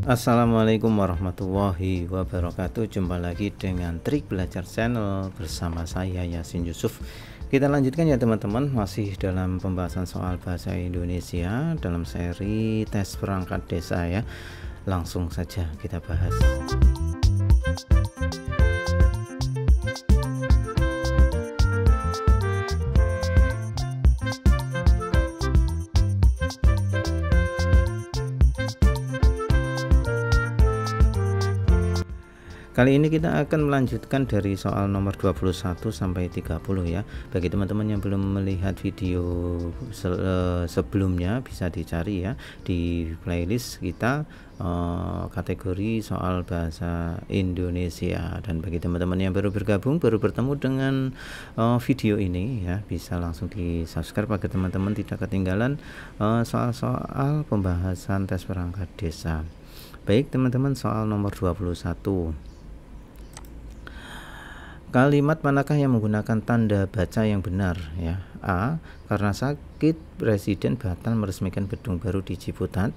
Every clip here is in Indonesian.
Assalamualaikum warahmatullahi wabarakatuh. Jumpa lagi dengan Trik Belajar Channel bersama saya Yasin Yusuf. Kita lanjutkan ya teman-teman, masih dalam pembahasan soal bahasa Indonesia dalam seri tes perangkat desa ya. Langsung saja kita bahas. Kali ini kita akan melanjutkan dari soal nomor 21 sampai 30 ya. Bagi teman-teman yang belum melihat video sebelumnya bisa dicari ya di playlist kita kategori soal bahasa Indonesia. Dan bagi teman-teman yang baru bergabung, baru bertemu dengan video ini ya, bisa langsung di subscribe agar teman-teman tidak ketinggalan soal-soal pembahasan tes perangkat desa. Baik teman-teman, soal nomor 21. Kalimat manakah yang menggunakan tanda baca yang benar ya? A. Karena sakit Presiden batal meresmikan gedung baru di Ciputat.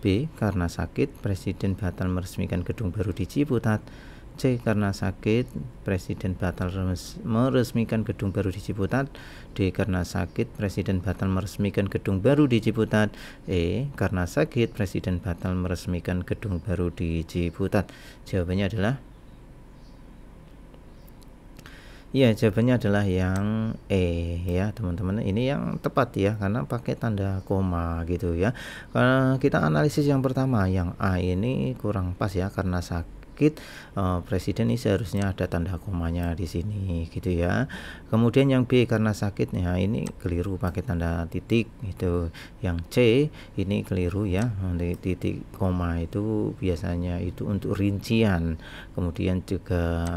B. Karena sakit Presiden batal meresmikan gedung baru di Ciputat. C. Karena sakit Presiden batal meresmikan gedung baru di Ciputat. D. Karena sakit Presiden batal meresmikan gedung baru di Ciputat. E. Karena sakit Presiden batal meresmikan gedung baru di Ciputat. Jawabannya adalah ya, jawabannya adalah yang E ya teman-teman. Ini yang tepat ya, karena pakai tanda koma gitu ya. Kalau kita analisis yang pertama, yang A ini kurang pas ya, karena sakit Presiden ini seharusnya ada tanda komanya di sini gitu ya. Kemudian yang B, karena sakit ya, ini keliru pakai tanda titik gitu. Yang C ini keliru ya, titik koma itu biasanya itu untuk rincian. Kemudian juga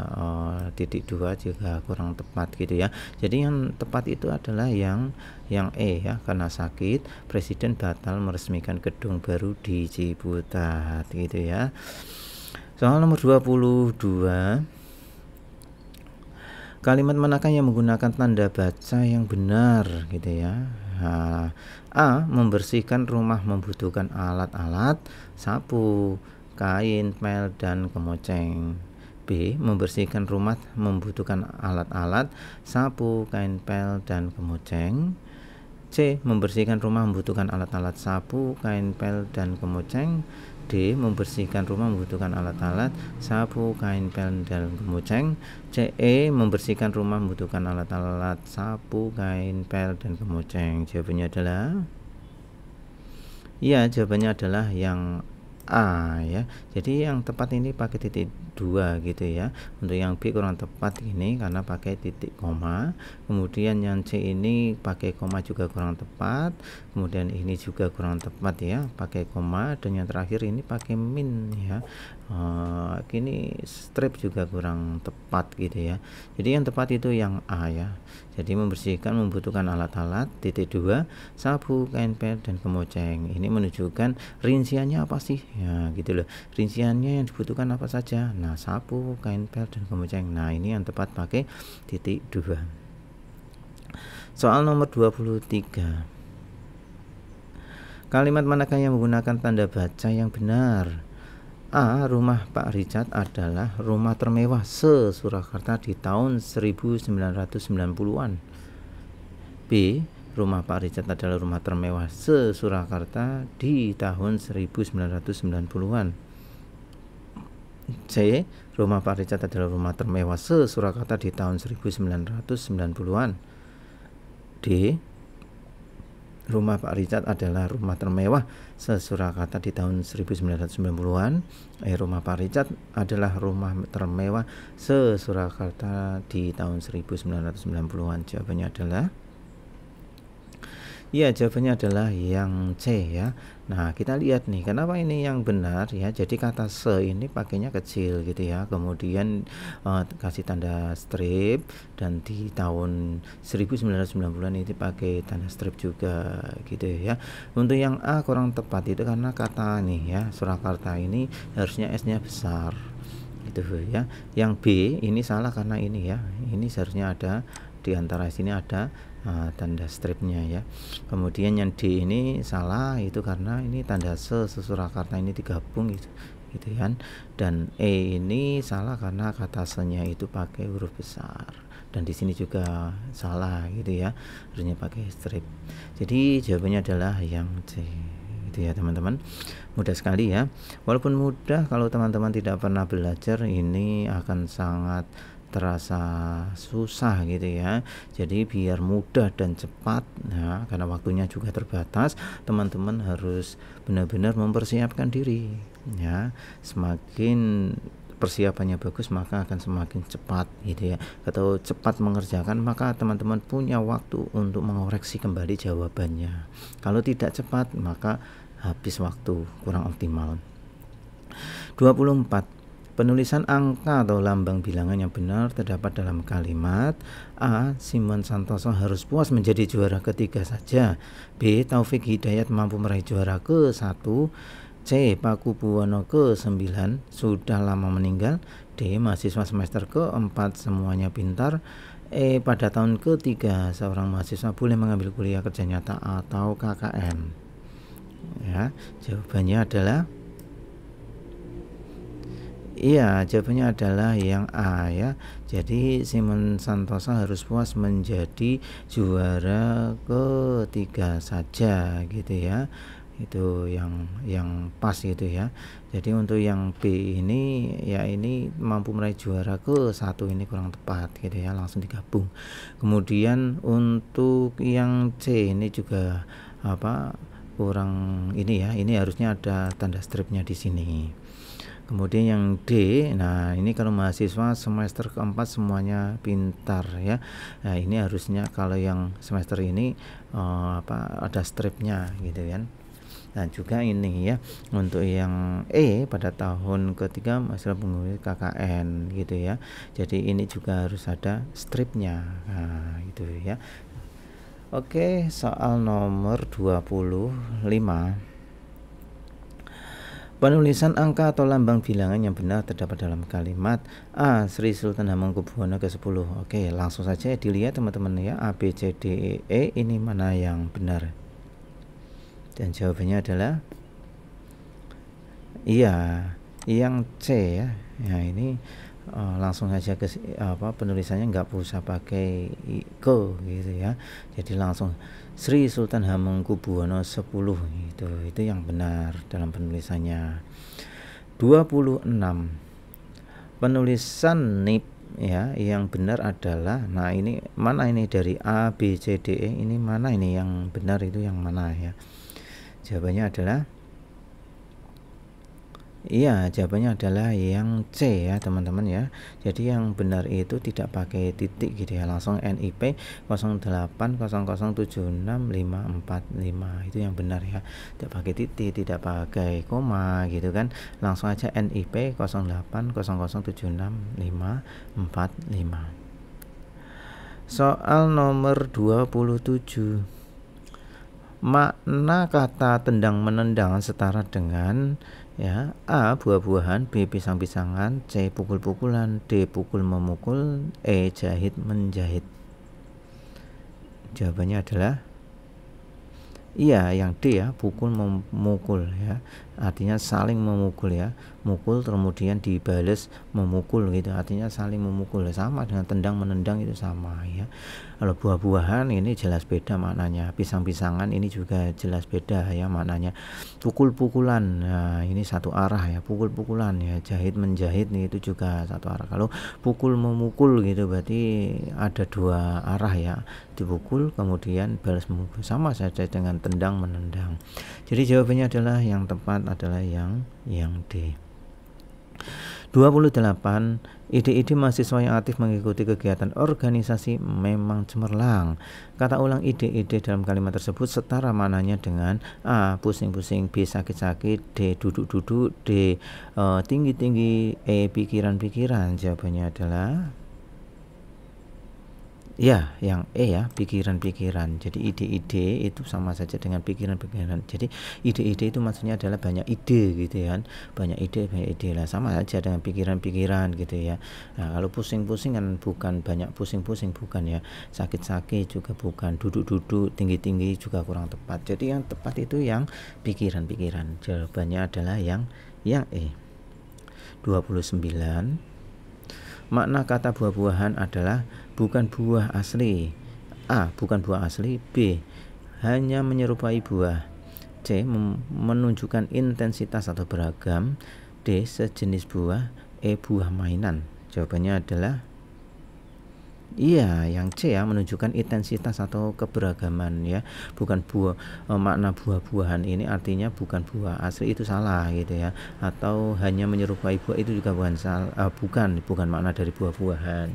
titik 2 juga kurang tepat gitu ya. Jadi yang tepat itu adalah yang E ya, karena sakit Presiden batal meresmikan gedung baru di Ciputat gitu ya. Soal nomor 22. Kalimat manakah yang menggunakan tanda baca yang benar gitu ya? A. Membersihkan rumah membutuhkan alat-alat sapu, kain, pel, dan kemoceng. B. Membersihkan rumah membutuhkan alat-alat sapu, kain, pel, dan kemoceng. C. Membersihkan rumah membutuhkan alat-alat sapu, kain, pel, dan kemoceng. D. Membersihkan rumah membutuhkan alat-alat sapu, kain, pel, dan kemoceng. C. E. Membersihkan rumah membutuhkan alat-alat sapu, kain, pel, dan kemoceng. Jawabannya adalah ya, jawabannya adalah yang A ya. Jadi yang tepat ini pakai titik 2 gitu ya. Untuk yang B kurang tepat ini karena pakai titik koma. Kemudian yang C ini pakai koma juga kurang tepat. Kemudian ini juga kurang tepat ya, pakai koma. Dan yang terakhir ini pakai min ya. Ini strip juga kurang tepat gitu ya. Jadi yang tepat itu yang A ya. Jadi membersihkan membutuhkan alat-alat, titik 2, sapu, kain, pel, dan kemoceng. Ini menunjukkan rinciannya apa sih ya gitu loh. Rinciannya yang dibutuhkan apa saja? Nah, sapu, kain, pel, dan kemoceng. Nah, ini yang tepat pakai titik 2. Soal nomor 23. Kalimat manakah yang menggunakan tanda baca yang benar? A. Rumah Pak Richard adalah rumah termewah se-Surakarta di tahun 1990-an. B. Rumah Pak Richard adalah rumah termewah se-Surakarta di tahun 1990-an. C. Rumah Pak Richard adalah rumah termewah se-Surakarta di tahun 1990-an. D. Rumah Pak Richard adalah rumah termewah se-Surakarta di tahun 1990-an. Rumah Pak Richard adalah rumah termewah se-Surakarta di tahun 1990-an. Jawabannya adalah ya, jawabannya adalah yang C ya. Nah, kita lihat nih, kenapa ini yang benar ya. Jadi kata se ini pakainya kecil gitu ya. Kemudian kasih tanda strip, dan di tahun 1990-an ini pakai tanda strip juga gitu ya. Untuk yang A kurang tepat itu karena kata nih ya, Surakarta ini harusnya S-nya besar gitu ya. Yang B ini salah karena ini ya. Ini seharusnya ada di antara sini ada tanda stripnya ya. Kemudian yang D ini salah, itu karena ini tanda Surakarta ini digabung gitu kan. Dan E ini salah karena kata se-nya itu pakai huruf besar, dan di sini juga salah gitu ya, harusnya pakai strip. Jadi jawabannya adalah yang C gitu ya teman-teman. Mudah sekali ya, walaupun mudah, kalau teman-teman tidak pernah belajar ini akan sangat terasa susah gitu ya. Jadi biar mudah dan cepat ya, karena waktunya juga terbatas, teman-teman harus benar-benar mempersiapkan diri ya. Semakin persiapannya bagus, maka akan semakin cepat gitu ya. Atau cepat mengerjakan, maka teman-teman punya waktu untuk mengoreksi kembali jawabannya. Kalau tidak cepat, maka habis waktu, kurang optimal. 24. Penulisan angka atau lambang bilangan yang benar terdapat dalam kalimat A. Simon Santoso harus puas menjadi juara ketiga saja. B. Taufik Hidayat mampu meraih juara ke-1. C. Paku Buwono ke-9 sudah lama meninggal. D. Mahasiswa semester ke-4 semuanya pintar. E. Pada tahun ke-3 seorang mahasiswa boleh mengambil kuliah kerja nyata atau KKN. Ya, jawabannya adalah jawabannya adalah yang A ya. Jadi Simon Santoso harus puas menjadi juara ke-3 saja gitu ya. Itu yang pas gitu ya. Jadi untuk yang B ini ya, ini mampu meraih juara ke-1 ini kurang tepat gitu ya, langsung digabung. Kemudian untuk yang C ini juga kurang ini ya, ini harusnya ada tanda stripnya di sini. Kemudian yang D, nah ini kalau mahasiswa semester ke-4 semuanya pintar ya. Nah ini harusnya kalau yang semester ini ada stripnya gitu kan. Nah juga ini ya, untuk yang E pada tahun ke-3 mahasiswa pengurus KKN gitu ya. Jadi ini juga harus ada stripnya. Nah gitu ya. Oke, soal nomor 25. Penulisan angka atau lambang bilangan yang benar terdapat dalam kalimat A. Sri Sultan Hamengkubuwono ke-10. Oke, langsung saja dilihat teman-teman ya, A, B, C, D, E ini mana yang benar? Dan jawabannya adalah yang C ya. Ya ini langsung saja ke penulisannya, nggak usah pakai ke gitu ya. Jadi langsung Sri Sultan Hamengkubuwono 10 gitu. Itu yang benar dalam penulisannya. 26. Penulisan NIP ya yang benar adalah, nah ini mana ini dari A, B, C, D, E ini mana ini yang benar, itu yang mana ya? Jawabannya adalah jawabannya adalah yang C ya teman-teman ya. Jadi yang benar itu tidak pakai titik gitu ya, langsung NIP 0800765545 itu yang benar ya, tidak pakai titik, tidak pakai koma gitu kan, langsung aja NIP 0800765545. Soal nomor 27. Makna kata tendang menendang setara dengan ya, A. buah-buahan, B. pisang-pisangan, C. pukul-pukulan, D. pukul memukul, E. jahit menjahit. Jawabannya adalah yang D ya, pukul memukul ya, artinya saling memukul ya, mukul kemudian dibales memukul gitu, artinya saling memukul, sama dengan tendang menendang itu sama ya. Kalau buah-buahan ini jelas beda maknanya, pisang-pisangan ini juga jelas beda ya maknanya, pukul-pukulan nah ini satu arah ya, pukul-pukulan ya, jahit menjahit nih itu juga satu arah. Kalau pukul memukul gitu berarti ada dua arah ya, dipukul kemudian balas memukul, sama saja dengan tendang menendang. Jadi jawabannya adalah yang tepat adalah yang D. 28. Ide-ide mahasiswa yang aktif mengikuti kegiatan organisasi memang cemerlang. Kata ulang ide-ide dalam kalimat tersebut setara maknanya dengan A. pusing-pusing, B. sakit-sakit, D. duduk-duduk, D. tinggi-tinggi, E. pikiran-pikiran. Jawabannya adalah Ya, yang ya, pikiran-pikiran. Jadi ide-ide itu sama saja dengan pikiran-pikiran. Jadi ide-ide itu maksudnya adalah banyak ide gitu ya kan. Banyak ide lah, sama saja dengan pikiran-pikiran gitu ya. Nah, kalau pusing-pusing kan bukan banyak pusing-pusing, bukan ya. Sakit-sakit juga bukan, duduk-duduk tinggi-tinggi juga kurang tepat. Jadi yang tepat itu yang pikiran-pikiran. Jawabannya adalah yang 29. Makna kata buah-buahan adalah bukan buah asli. A. Bukan buah asli. B. Hanya menyerupai buah. C. Menunjukkan intensitas atau beragam. D. Sejenis buah. E. Buah mainan. Jawabannya adalah iya, yang C ya, menunjukkan intensitas atau keberagaman ya. Bukan makna buah-buahan ini artinya bukan buah asli, itu salah gitu ya. Atau hanya menyerupai buah, itu juga bukan makna dari buah-buahan.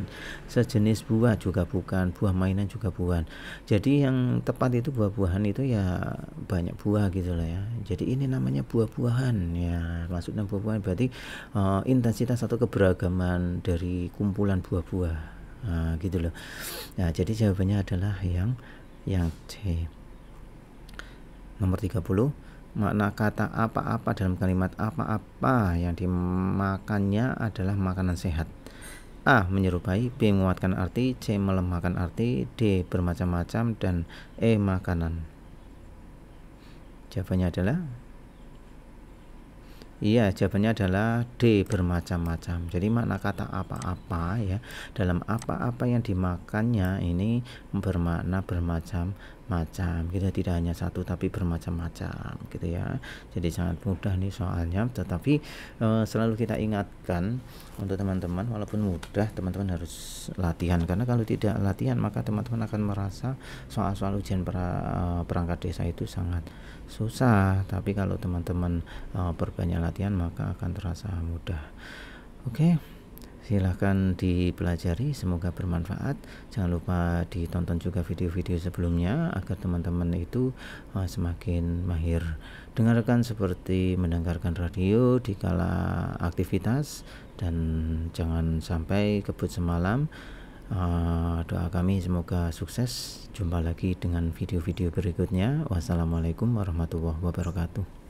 Sejenis buah juga bukan, buah mainan juga bukan. Jadi yang tepat itu buah-buahan itu ya banyak buah gitu loh ya. Jadi ini namanya buah-buahan ya. Maksudnya buah-buahan berarti intensitas atau keberagaman dari kumpulan buah-buah. Nah, gitu loh. Nah, jadi jawabannya adalah yang C. Nomor 30. Makna kata apa-apa dalam kalimat apa-apa yang dimakannya adalah makanan sehat. A. Menyerupai. B. Menguatkan arti. C. Melemahkan arti. D. Bermacam-macam. Dan E. Makanan. Jawabannya adalah iya, jawabannya adalah D. Bermacam-macam. Jadi makna kata apa-apa ya, dalam apa-apa yang dimakannya ini bermakna bermacam-macam gitu, tidak hanya satu tapi bermacam-macam gitu ya. Jadi sangat mudah nih soalnya, tetapi selalu kita ingatkan untuk teman-teman, walaupun mudah teman-teman harus latihan, karena kalau tidak latihan maka teman-teman akan merasa soal-soal ujian perangkat desa itu sangat susah. Tapi kalau teman-teman perbanyak latihan maka akan terasa mudah. Oke, silahkan dipelajari, semoga bermanfaat. Jangan lupa ditonton juga video-video sebelumnya agar teman-teman itu semakin mahir. Dengarkan seperti mendengarkan radio di kala aktivitas, dan jangan sampai kebut semalam. Doa kami semoga sukses. Jumpa lagi dengan video-video berikutnya. Wassalamualaikum warahmatullahi wabarakatuh.